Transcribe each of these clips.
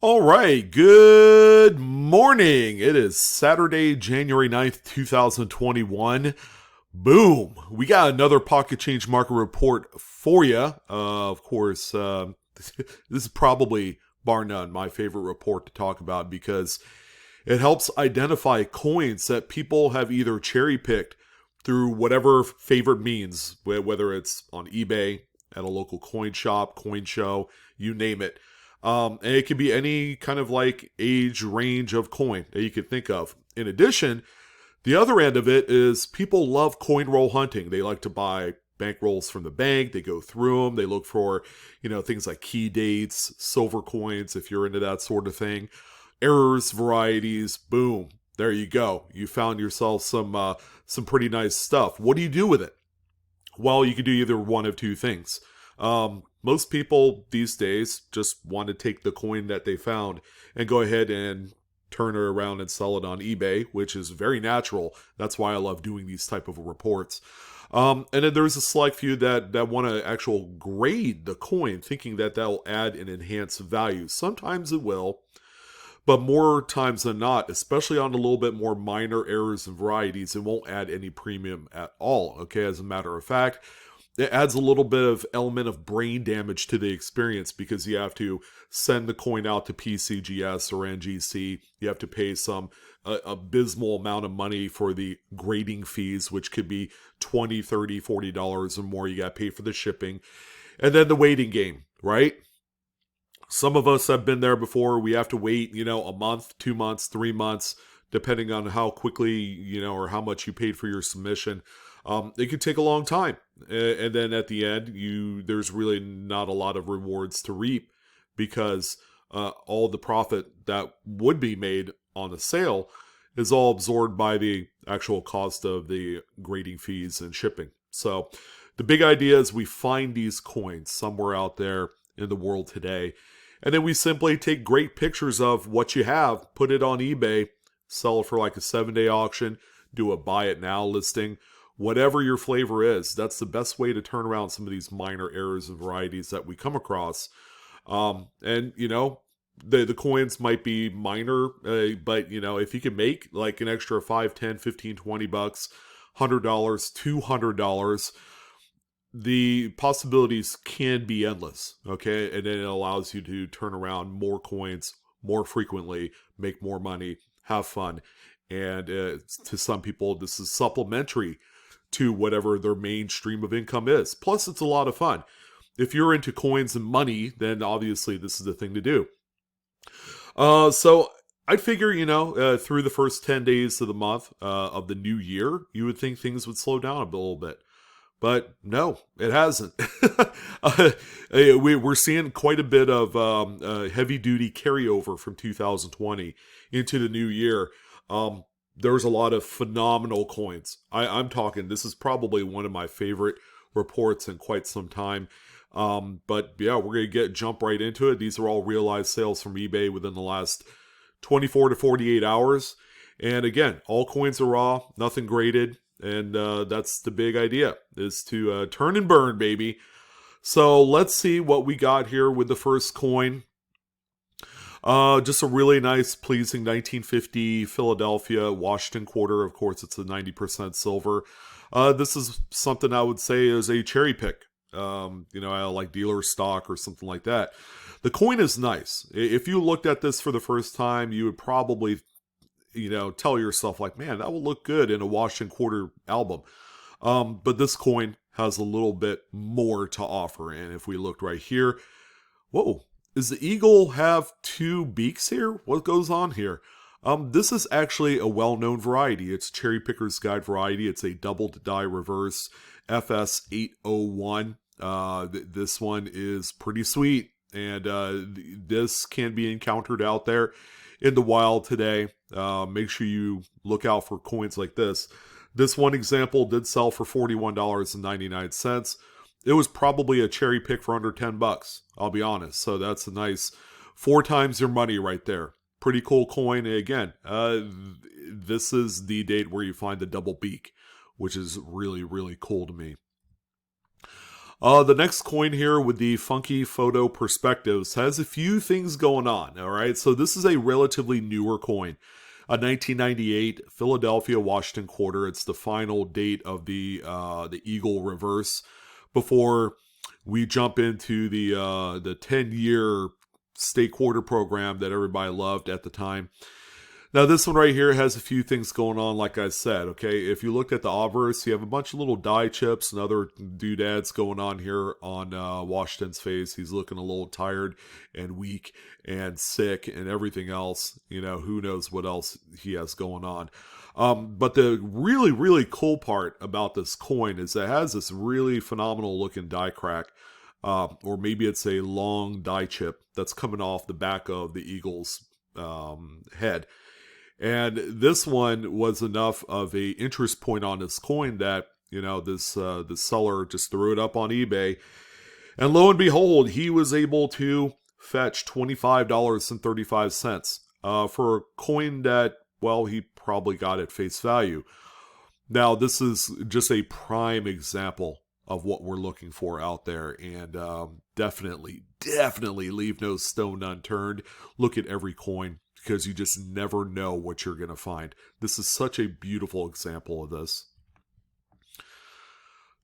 All right, good morning. It is Saturday, January 9th, 2021. Boom. We got another pocket change market report for you. Of course, this is probably, bar none, my favorite report to talk about because it helps identify coins that people have either cherry picked through whatever favorite means, whether it's on eBay, at a local coin shop, coin show, you name it. And it can be any kind of like age range of coin that you could think of. In addition, the other end of it is people love coin roll hunting. They like to buy bank rolls from the bank. They go through them. They look for, things like key dates, silver coins, if you're into that sort of thing. Errors, varieties, boom. There you go. You found yourself some pretty nice stuff. What do you do with it? Well, you could do either one of two things. Most people these days just want to take the coin that they found and go ahead and turn it around and sell it on eBay, which is very natural. That's why I love doing these type of reports. And then there's a select few that want to actual grade the coin, thinking that that'll add and enhance value. Sometimes it will, but more times than not, especially on a little bit more minor errors and varieties, it won't add any premium at all. Okay, as a matter of fact, it adds a little bit of element of brain damage to the experience because you have to send the coin out to PCGS or NGC. You have to pay some abysmal amount of money for the grading fees, which could be $20, $30, $40 or more. You got to pay for the shipping. And then the waiting game, right? Some of us have been there before. We have to wait, a month, 2 months, 3 months, depending on how quickly, or how much you paid for your submission. It could take a long time. And then at the end, there's really not a lot of rewards to reap because all the profit that would be made on the sale is all absorbed by the actual cost of the grading fees and shipping. So the big idea is we find these coins somewhere out there in the world today. And then we simply take great pictures of what you have, put it on eBay, sell it for like a 7-day auction, do a buy it now listing. Whatever your flavor is, that's the best way to turn around some of these minor errors and varieties that we come across. The coins might be minor, but, if you can make like an extra 5, 10, 15, 20 bucks, $100, $200, the possibilities can be endless, okay? And then it allows you to turn around more coins more frequently, make more money, have fun. And to some people, this is supplementary to whatever their main stream of income is. Plus, it's a lot of fun. If you're into coins and money, then obviously this is the thing to do. So I'd figure, through the first 10 days of the month of the new year, you would think things would slow down a little bit. But no, it hasn't. We're seeing quite a bit of heavy-duty carryover from 2020 into the new year. There's a lot of phenomenal coins. I'm talking, this is probably one of my favorite reports in quite some time. But yeah, we're going to jump right into it. These are all realized sales from eBay within the last 24 to 48 hours. And again, all coins are raw, nothing graded. And that's the big idea, is to turn and burn, baby. So let's see what we got here with the first coin. Just a really nice, pleasing 1950 Philadelphia Washington quarter. Of course, it's a 90% silver. This is something I would say is a cherry pick. Like dealer stock or something like that. The coin is nice. If you looked at this for the first time, you would probably tell yourself like, man, that will look good in a Washington quarter album. But this coin has a little bit more to offer. And if we looked right here, whoa, does the eagle have two beaks here? What goes on here? This is actually a well-known variety. It's Cherry Picker's Guide variety. It's a doubled die reverse FS801. This one is pretty sweet. And this can be encountered out there in the wild today. Make sure you look out for coins like this. This one example did sell for $41.99. It was probably a cherry pick for under 10 bucks, I'll be honest. So that's a nice 4 times your money right there. Pretty cool coin. And again, this is the date where you find the double beak, which is really, really cool to me. The next coin here with the funky photo perspectives has a few things going on. All right, so this is a relatively newer coin, a 1998 Philadelphia Washington quarter. It's the final date of the Eagle reverse before we jump into the 10-year state quarter program that everybody loved at the time. Now, this one right here has a few things going on, like I said, okay? If you look at the obverse, you have a bunch of little die chips and other doodads going on here on Washington's face. He's looking a little tired and weak and sick and everything else. You know, who knows what else he has going on. But the really, really cool part about this coin is it has this really phenomenal looking die crack. Or maybe it's a long die chip that's coming off the back of the Eagle's head. And this one was enough of a interest point on this coin that, you know, this seller just threw it up on eBay. And lo and behold, he was able to fetch $25.35 for a coin that, well, he probably got at face value. Now, this is just a prime example of what we're looking for out there. And definitely leave no stone unturned. Look at every coin, because you just never know what you're going to find. This is such a beautiful example of this.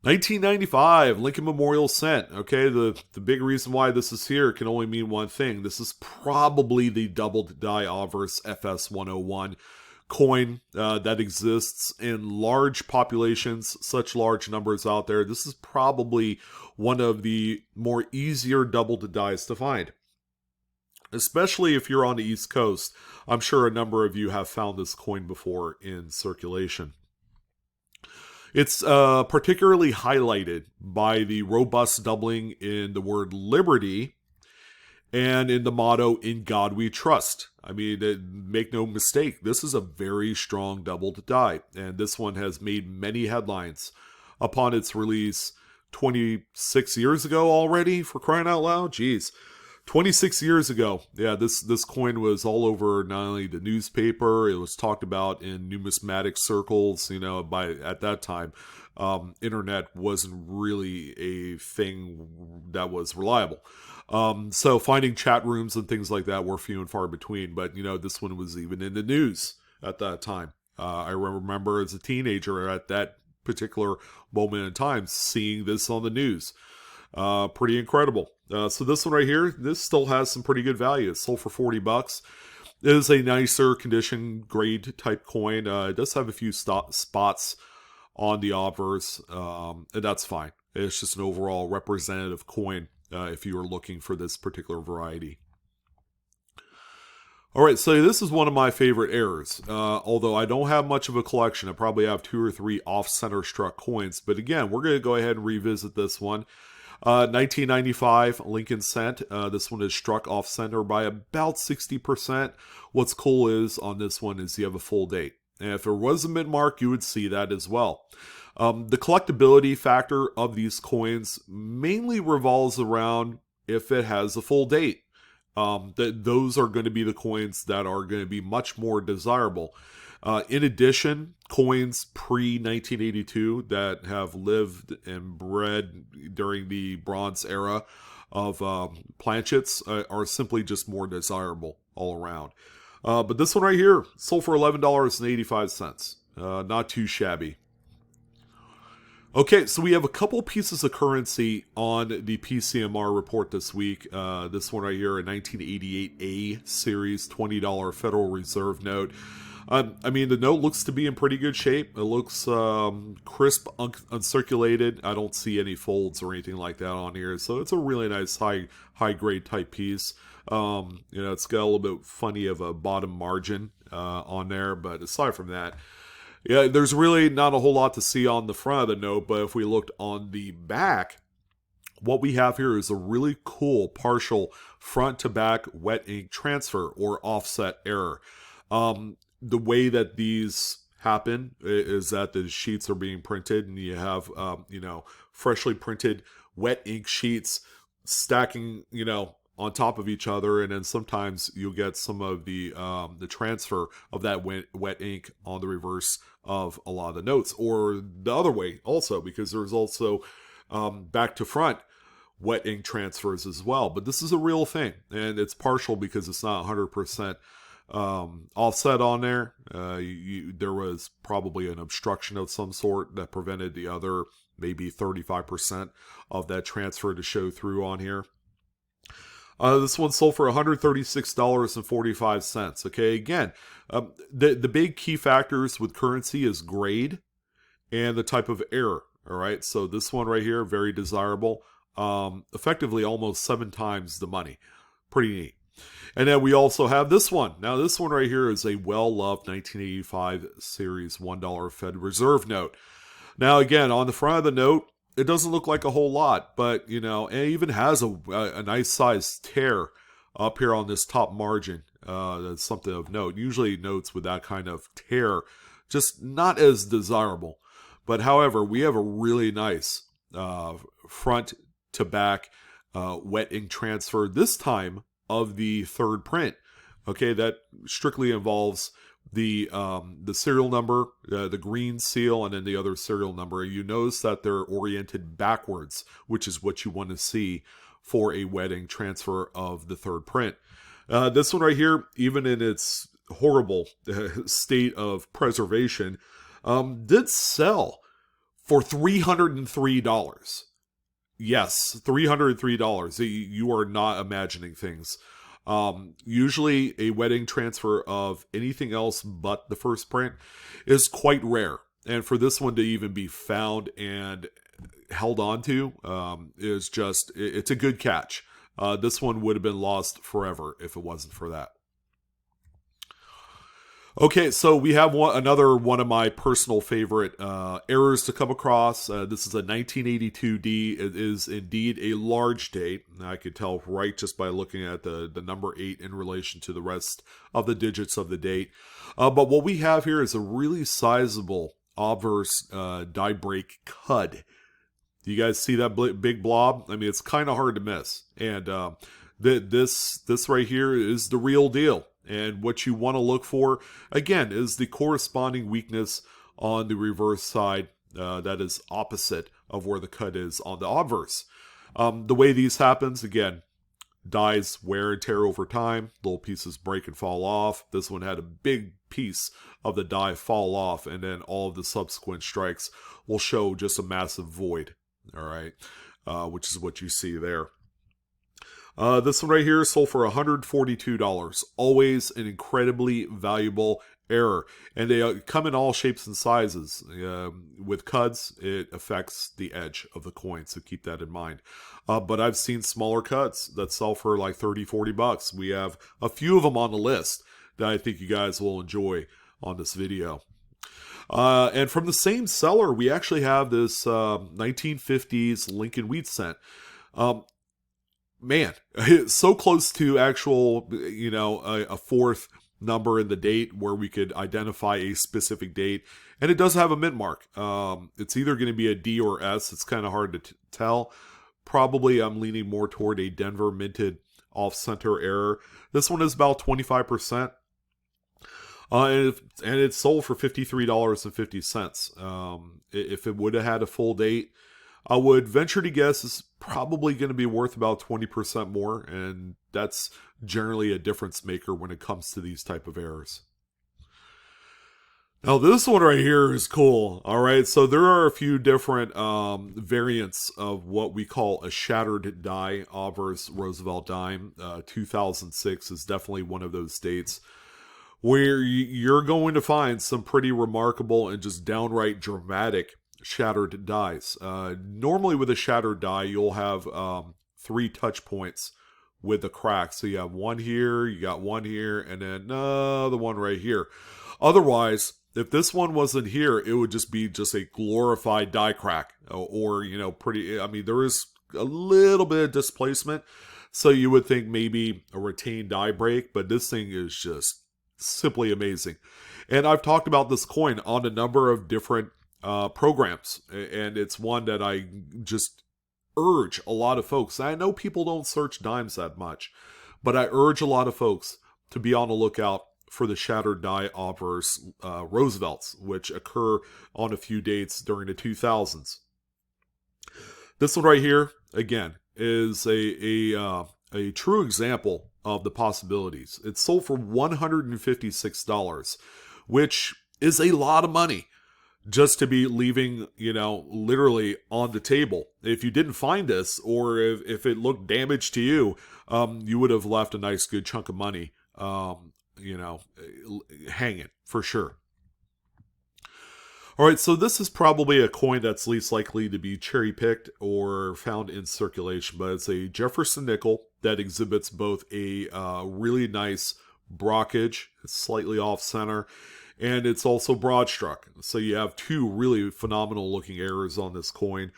1995, Lincoln Memorial Cent. Okay, the big reason why this is here can only mean one thing. This is probably the doubled die obverse FS101 coin that exists in large populations, such large numbers out there. This is probably one of the more easier doubled dies to find. Especially if you're on the East Coast. I'm sure a number of you have found this coin before in circulation. It's particularly highlighted by the robust doubling in the word liberty and in the motto, "In God We Trust." I mean, make no mistake, this is a very strong doubled die. And this one has made many headlines upon its release 26 years ago already, for crying out loud. Jeez. 26 years ago, yeah, this coin was all over not only the newspaper, it was talked about in numismatic circles. You know, at that time, internet wasn't really a thing that was reliable. So finding chat rooms and things like that were few and far between. But, you know, this one was even in the news at that time. I remember as a teenager at that particular moment in time seeing this on the news. Pretty incredible. So this one right here, this still has some pretty good value. It's sold for $40. It is a nicer condition grade type coin. It does have a few spots on the obverse, and that's fine. It's just an overall representative coin if you are looking for this particular variety. Alright, so this is one of my favorite errors. Although I don't have much of a collection, I probably have 2 or 3 off-center struck coins. But again, we're going to go ahead and revisit this one. 1995 Lincoln Cent. This one is struck off center by about 60%. What's cool is on this one is you have a full date. And if there was a mint mark, you would see that as well. The collectability factor of these coins mainly revolves around if it has a full date. Those are going to be the coins that are going to be much more desirable. In addition, coins pre-1982 that have lived and bred during the Bronze era of planchets are simply just more desirable all around. But this one right here sold for $11.85. Not too shabby. Okay, so we have a couple pieces of currency on the PCMR report this week. This one right here, a 1988A series $20 Federal Reserve note. I mean, the note looks to be in pretty good shape. It looks crisp, uncirculated. I don't see any folds or anything like that on here. So it's a really nice high grade type piece. You know, it's got a little bit funny of a bottom margin on there. But aside from that, yeah, there's really not a whole lot to see on the front of the note. But if we looked on the back, what we have here is a really cool partial front to back wet ink transfer or offset error. The way that these happen is that the sheets are being printed and you have, you know, freshly printed wet ink sheets stacking, you know, on top of each other. And then sometimes you'll get some of the transfer of that wet ink on the reverse of a lot of the notes, or the other way also, because there's also back to front wet ink transfers as well. But this is a real thing, and it's partial because it's not 100% offset on there. There was probably an obstruction of some sort that prevented the other maybe 35% of that transfer to show through on here. This one sold for $136.45. Okay, again, the big key factors with currency is grade and the type of error. All right, so this one right here, very desirable. Effectively almost 7 times the money. Pretty neat. And then we also have this one. Now, this one right here is a well-loved 1985 series $1 Fed Reserve note. Now, again, on the front of the note, it doesn't look like a whole lot, but, you know, it even has a nice size tear up here on this top margin. That's something of note. Usually notes with that kind of tear, just not as desirable. But however, we have a really nice front to back wet ink transfer, this time of the third print. Okay, that strictly involves the serial number, the green seal, and then the other serial number. You notice that they're oriented backwards, which is what you want to see for a wet ink transfer of the third print. This one right here, even in its horrible state of preservation, did sell for $303. Yes, $303. You are not imagining things. Usually a wet ink transfer of anything else but the first print is quite rare. And for this one to even be found and held on to is just, it's a good catch. This one would have been lost forever if it wasn't for that. Okay, so we have another one of my personal favorite errors to come across. This is a 1982 D. It is indeed a large date. I could tell right just by looking at the number 8 in relation to the rest of the digits of the date. But what we have here is a really sizable obverse die break cud. Do you guys see that big blob? I mean, it's kind of hard to miss. And this right here is the real deal. And what you want to look for, again, is the corresponding weakness on the reverse side that is opposite of where the cut is on the obverse. The way these happens, again, dies wear and tear over time. Little pieces break and fall off. This one had a big piece of the die fall off, and then all of the subsequent strikes will show just a massive void. All right, which is what you see there. This one right here sold for $142. Always an incredibly valuable error. And they come in all shapes and sizes. With cuds, it affects the edge of the coin, so keep that in mind. But I've seen smaller cuds that sell for like $30-40. We have a few of them on the list that I think you guys will enjoy on this video. And from the same seller, we actually have this 1950s Lincoln Wheat Cent. Man, it's so close to actual, you know, a fourth number in the date where we could identify a specific date. And it does have a mint mark. It's either going to be a D or S. It's kind of hard to tell. Probably I'm leaning more toward a Denver minted off-center error. This one is about 25%. And it sold for $53.50. If it would have had a full date, I would venture to guess it's probably going to be worth about 20% more, and that's generally a difference maker when it comes to these type of errors. Now this one right here is cool. All right, so there are a few different variants of what we call a shattered die. Obverse Roosevelt Dime 2006 is definitely one of those dates where you're going to find some pretty remarkable and just downright dramatic shattered dies. Normally with a shattered die, you'll have 3 touch points with the crack. So you have one here, you got one here, and then another one right here. Otherwise, if this one wasn't here, it would just be just a glorified die crack, or you know, pretty. I mean, there is a little bit of displacement, so you would think maybe a retained die break, but this thing is just simply amazing. And I've talked about this coin on a number of different programs, and it's one that I just urge a lot of folks. I know people don't search dimes that much, but I urge a lot of folks to be on the lookout for the shattered die obverse Roosevelts, which occur on a few dates during the 2000s. This one right here, again, is a true example of the possibilities. It's sold for $156, which is a lot of money just to be leaving, literally on the table. If you didn't find this, or if it looked damaged to you, you would have left a nice good chunk of money, hanging for sure. All right, so this is probably a coin that's least likely to be cherry-picked or found in circulation, but it's a Jefferson Nickel that exhibits both a really nice brockage, it's slightly off-center, and it's also broad-struck. So you have two really phenomenal-looking errors on this coin.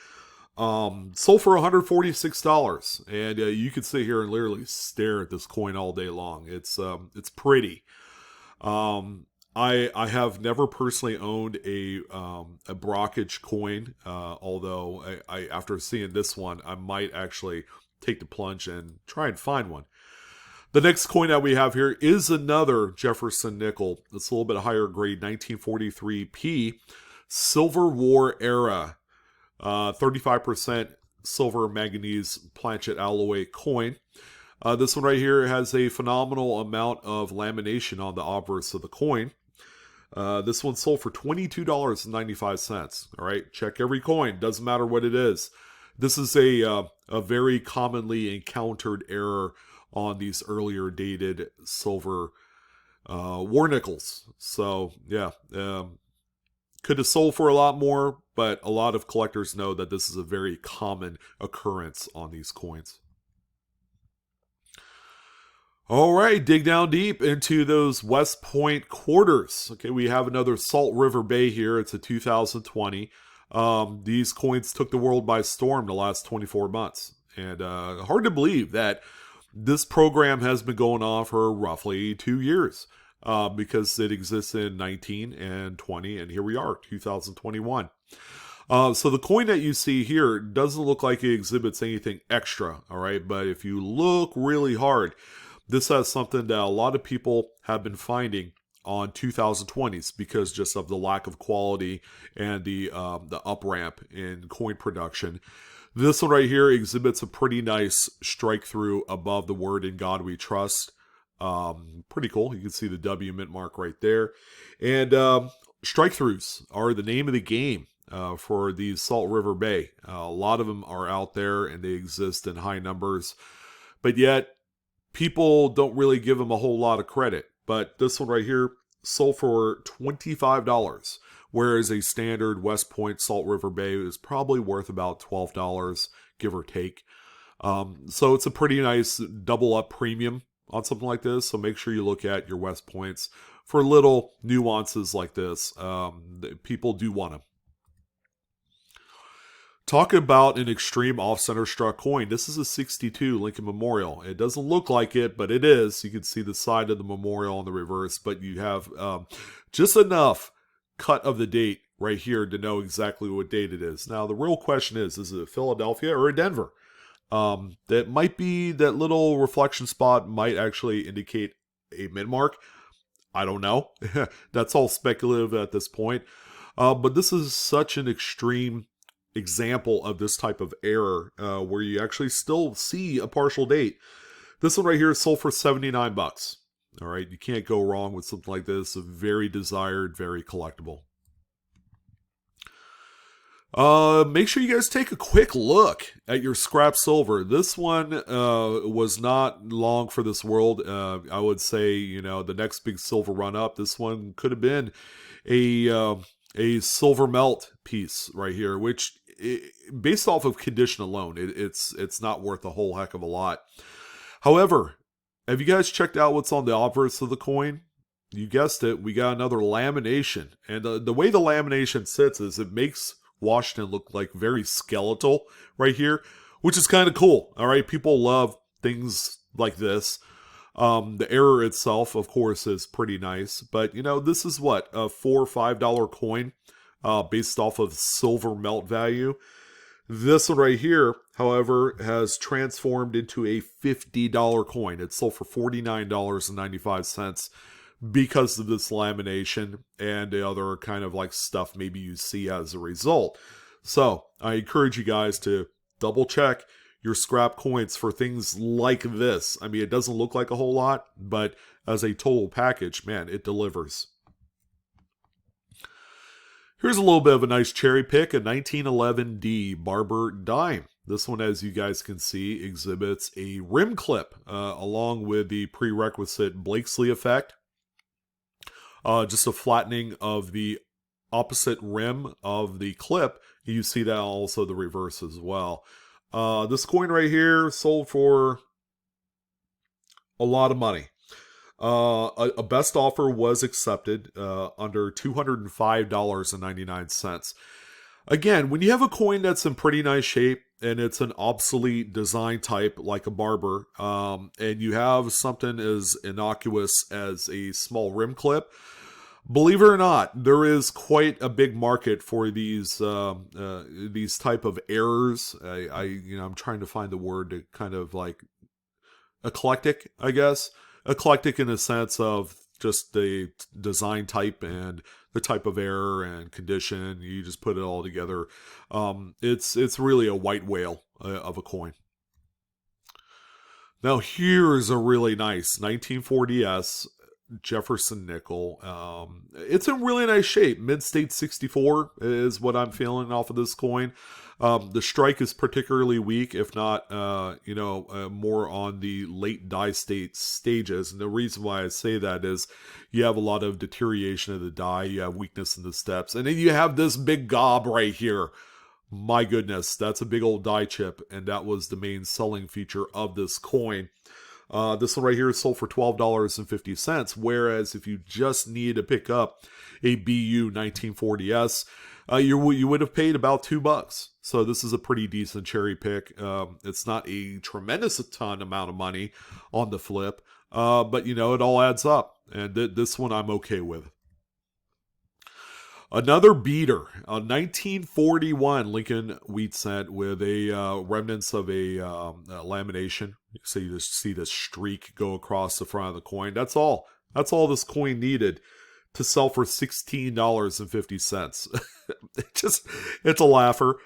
Sold for $146, and you can sit here and literally stare at this coin all day long. It's pretty. I have never personally owned a brockage coin, although I after seeing this one, I might actually take the plunge and try and find one. The next coin that we have here is another Jefferson Nickel. It's a little bit higher grade, 1943p, Silver War era, 35% silver manganese planchet alloy coin. This one right here has a phenomenal amount of lamination on the obverse of the coin. This one sold for $22.95. All right, check every coin. Doesn't matter what it is. This is a very commonly encountered error on these earlier dated silver war nickels. So yeah, could have sold for a lot more, but a lot of collectors know that this is a very common occurrence on these coins. All right, dig down deep into those West Point quarters. Okay, we have another Salt River Bay here. It's a 2020. These coins took the world by storm the last 24 months. And hard to believe that this program has been going on for roughly 2 years, because it exists in 19 and 20, and here we are, 2021. So the coin that you see here doesn't look like it exhibits anything extra, all right? But if you look really hard, this has something that a lot of people have been finding on 2020s because just of the lack of quality and the up ramp in coin production. This one right here exhibits a pretty nice strike through above the word "In God We Trust." Pretty cool. You can see the W mint mark right there. And strike throughs are the name of the game for these Salt River Bay. A lot of them are out there and they exist in high numbers, but yet people don't really give them a whole lot of credit. But this one right here sold for $25, whereas a standard West Point Salt River Bay is probably worth about $12, give or take. So it's a pretty nice double up premium on something like this. So make sure you look at your West Points for little nuances like this. People do want them. Talk about an extreme off-center struck coin. This is a 62 Lincoln Memorial. It doesn't look like it, but it is. You can see the side of the memorial on the reverse, but you have just enough cut of the date right here to know exactly what date it is. Now, the real question is it a Philadelphia or a Denver? That might be, that little reflection spot might actually indicate a mint mark. I don't know. That's all speculative at this point. But this is such an extreme example of this type of error where you actually still see a partial date. This one right here is sold for $79. All right, you can't go wrong with something like this. A very desired, very collectible. Make sure you guys take a quick look at your scrap silver. This one was not long for this world. I would say, the next big silver run up, this one could have been a silver melt piece right here, which based off of condition alone, it's not worth a whole heck of a lot. However, have you guys checked out what's on the obverse of the coin? You guessed it, we got another lamination. And the way the lamination sits is it makes Washington look like very skeletal right here, which is kind of cool. All right, people love things like this. The error itself, of course, is pretty nice. But, this is what, a $4 or $5 coin based off of silver melt value. This one right here, however, has transformed into a $50 coin. It sold for $49.95 because of this lamination and the other kind of like stuff maybe you see as a result. So I encourage you guys to double check your scrap coins for things like this. I mean, it doesn't look like a whole lot, but as a total package, man, it delivers. Here's a little bit of a nice cherry pick, a 1911 D Barber Dime. This one, as you guys can see, exhibits a rim clip along with the prerequisite Blakesley effect. Just a flattening of the opposite rim of the clip. You see that also the reverse as well. This coin right sold for a lot of money. A best offer was accepted under $205.99. Again, when you have a coin that's in pretty nice shape and it's an obsolete design type like a Barber, and you have something as innocuous as a small rim clip, believe it or not, there is quite a big market for these type of errors. I'm trying to find the word to kind of like eclectic, I guess. Eclectic in the sense of just the design type and the type of error and condition. You just put it all together. It's really a white whale of a coin. Now here's a really nice 1940s Jefferson Nickel. It's in really nice shape. Mid-state 64 is what I'm feeling off of this coin. The strike is particularly weak, if not, more on the late die state stages. And the reason why I say that is you have a lot of deterioration of the die. You have weakness in the steps. And then you have this big gob right here. My goodness, that's a big old die chip. And that was the main selling feature of this coin. This one right here is sold for $12.50, whereas if you just need to pick up a BU 1940S, you would have paid about $2. So this is a pretty decent cherry pick. It's not a tremendous amount of money on the flip, but it all adds up, and this one I'm okay with. Another beater, a 1941 Lincoln wheat cent with a remnants of a lamination. So you just see this streak go across the front of the coin. That's all. That's all this coin needed to sell for $16.50. It's a laugher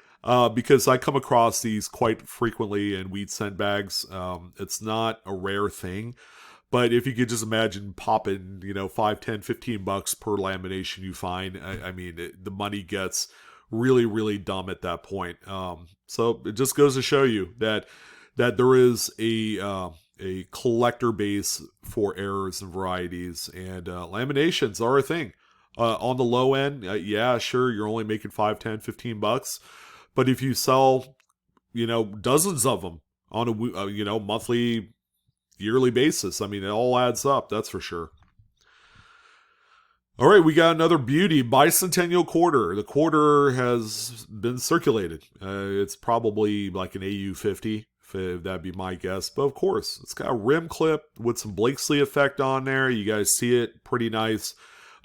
because I come across these quite frequently in wheat cent bags. It's not a rare thing. But if you could just imagine popping, $5, $10, $15 per lamination you find, the money gets really, really dumb at that point. So it just goes to show you that there is a collector base for errors and varieties, and laminations are a thing. On the low end, yeah, sure, you're only making $5, $10, $15. But if you sell, dozens of them on a monthly, yearly basis, it all adds up, that's for sure. All right, we got another beauty, Bicentennial quarter. The quarter has been circulated. It's probably like an AU50, if that'd be my guess. But of course, it's got a rim clip with some Blakesley effect on there. You guys see it, pretty nice.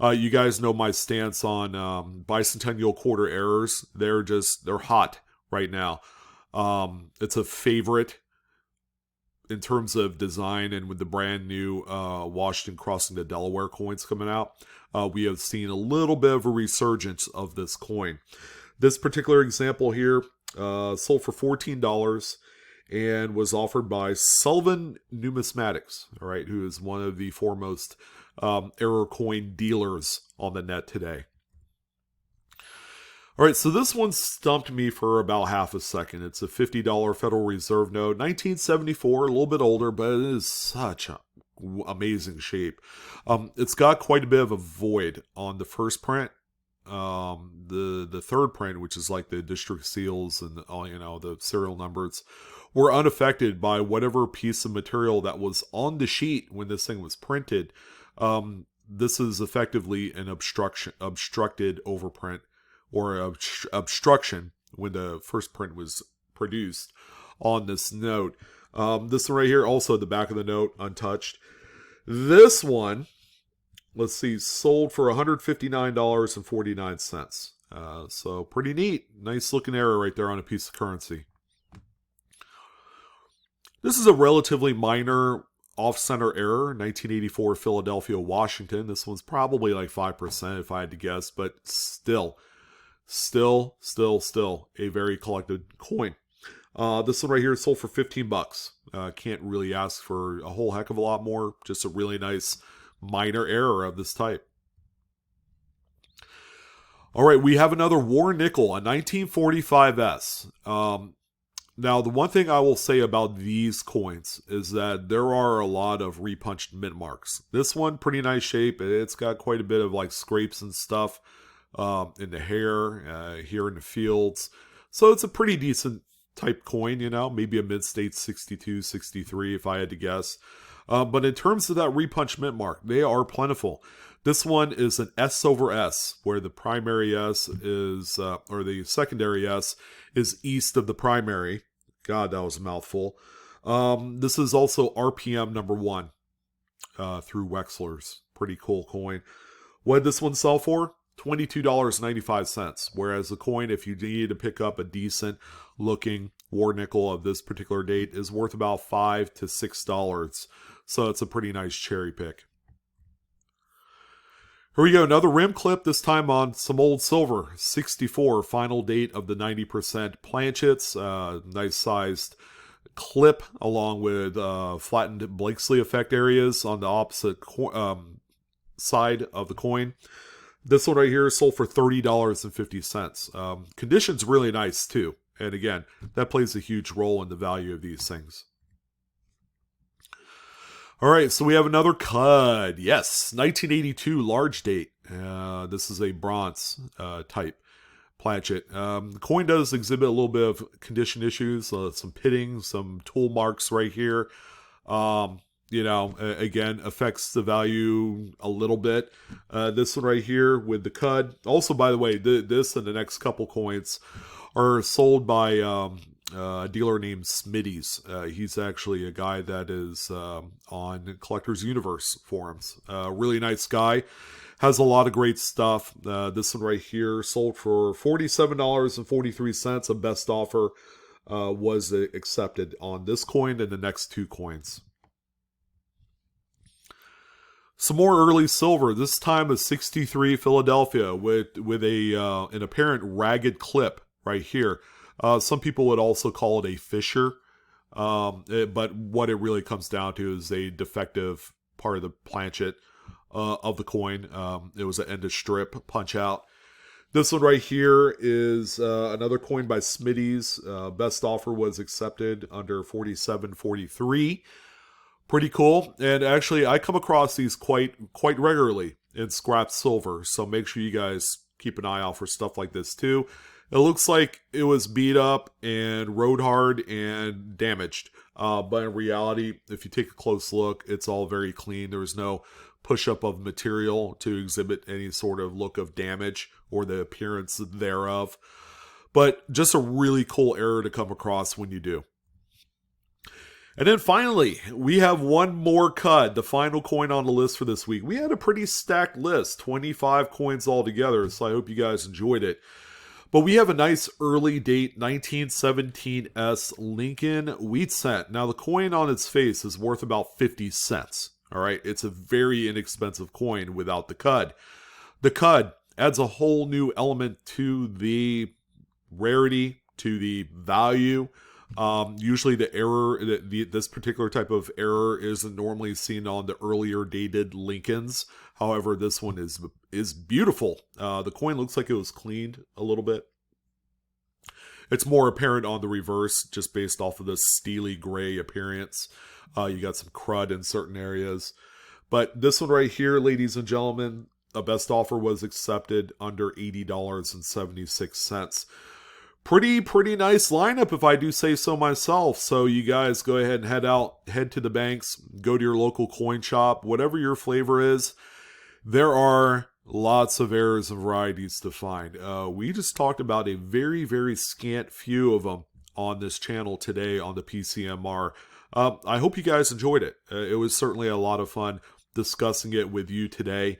You guys know my stance on Bicentennial quarter errors. They're hot right now. It's a favorite in terms of design, and with the brand new Washington crossing the Delaware coins coming out, we have seen a little bit of a resurgence of this coin. This particular example here sold for $14 and was offered by Sullivan Numismatics, all right, who is one of the foremost error coin dealers on the net today. All right, so this one stumped me for about half a second. It's a $50 Federal Reserve note, 1974, a little bit older, but it is such an amazing shape. It's got quite a bit of a void on the first print. The third print, which is like the district seals and the serial numbers, were unaffected by whatever piece of material that was on the sheet when this thing was printed. This is effectively an obstructed overprint, or obstruction when the first print was produced on this note. This one right here, also the back of the note, untouched. This one, let's see, sold for $159.49. So pretty neat. Nice looking error right there on a piece of currency. This is a relatively minor off-center error, 1984 Philadelphia, Washington. This one's probably like 5% if I had to guess, but still a very collected coin. This one right here is sold for 15 bucks. Can't really ask for a whole heck of a lot more. Just a really nice minor error of this type. All right, we have another war nickel, a 1945S. Now, the one thing I will say about these coins is that there are a lot of repunched mint marks. This one, pretty nice shape. It's got quite a bit of like scrapes and stuff in the hair, here in the fields. So it's a pretty decent type coin, you know, maybe a mid-state 62, 63 if I had to guess. But in terms of that repunch mint mark, they are plentiful. This one is an S over S, where the primary S is, or the secondary S is east of the primary. God, that was a mouthful. This is also RPM number 1 through Wexler's. Pretty cool coin. What did this one sell for? $22.95. Whereas the coin, if you need to pick up a decent looking war nickel of this particular date, is worth about $5 to $6. So it's a pretty nice cherry pick. Here we go, another rim clip, this time on some old silver. 64, final date of the 90% planchets. Nice sized clip along with flattened Blakesley effect areas on the opposite side of the coin. This one right here is sold for $30.50. Condition's really nice too. And again, that plays a huge role in the value of these things. All right, so we have another cud. Yes, 1982 large date. This is a bronze type planchet. The coin does exhibit a little bit of condition issues, some pitting, some tool marks right here. You know, again, affects the value a little bit. This one right here with the cud. Also, by the way, this and the next couple coins are sold by a dealer named Smitty's. He's actually a guy that is on Collector's Universe forums. Really nice guy. Has a lot of great stuff. This one right here sold for $47.43. A best offer was accepted on this coin and the next two coins. Some more early silver. This time a 63 Philadelphia with a an apparent ragged clip right here. Some people would also call it a fissure, but what it really comes down to is a defective part of the planchet of the coin. It was an end of strip punch out. This one right here is another coin by Smitty's. Best offer was accepted under 47.43. Pretty cool. And actually, I come across these quite regularly in scrap silver. So make sure you guys keep an eye out for stuff like this too. It looks like it was beat up and rode hard and damaged. But in reality, if you take a close look, it's all very clean. There was no push-up of material to exhibit any sort of look of damage or the appearance thereof. But just a really cool error to come across when you do. And then finally, we have one more cud, the final coin on the list for this week. We had a pretty stacked list, 25 coins altogether, so I hope you guys enjoyed it. But we have a nice early date 1917S Lincoln wheat cent. Now the coin on its face is worth about 50 cents. All right, it's a very inexpensive coin without the cud. The cud adds a whole new element to the rarity, to the value. Usually the error, this particular type of error isn't normally seen on the earlier dated Lincolns. However, this one is beautiful. The coin looks like it was cleaned a little bit. It's more apparent on the reverse, just based off of the steely gray appearance. You got some crud in certain areas. But this one right here, ladies and gentlemen, a best offer was accepted under $80.76. Pretty nice lineup, if I do say so myself. So you guys go ahead and head to the banks, go to your local coin shop, whatever your flavor is. There are lots of errors and varieties to find. We just talked about a very scant few of them on this channel today on the PCMR. I hope you guys enjoyed it. It was certainly a lot of fun discussing it with you today.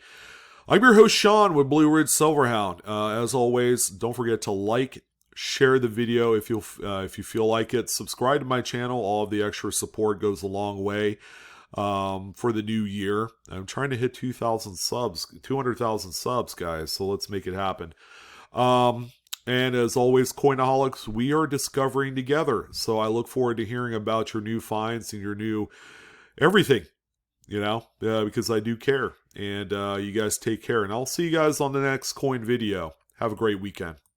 I'm your host, Sean, with Blue Ridge Silverhound. As always, don't forget to like, share the video if you feel like it. Subscribe to my channel. All of the extra support goes a long way for the new year. I'm trying to hit 200,000 subs, guys. So let's make it happen. And as always, Coinaholics, we are discovering together. So I look forward to hearing about your new finds and your new everything, because I do care. And you guys take care. And I'll see you guys on the next coin video. Have a great weekend.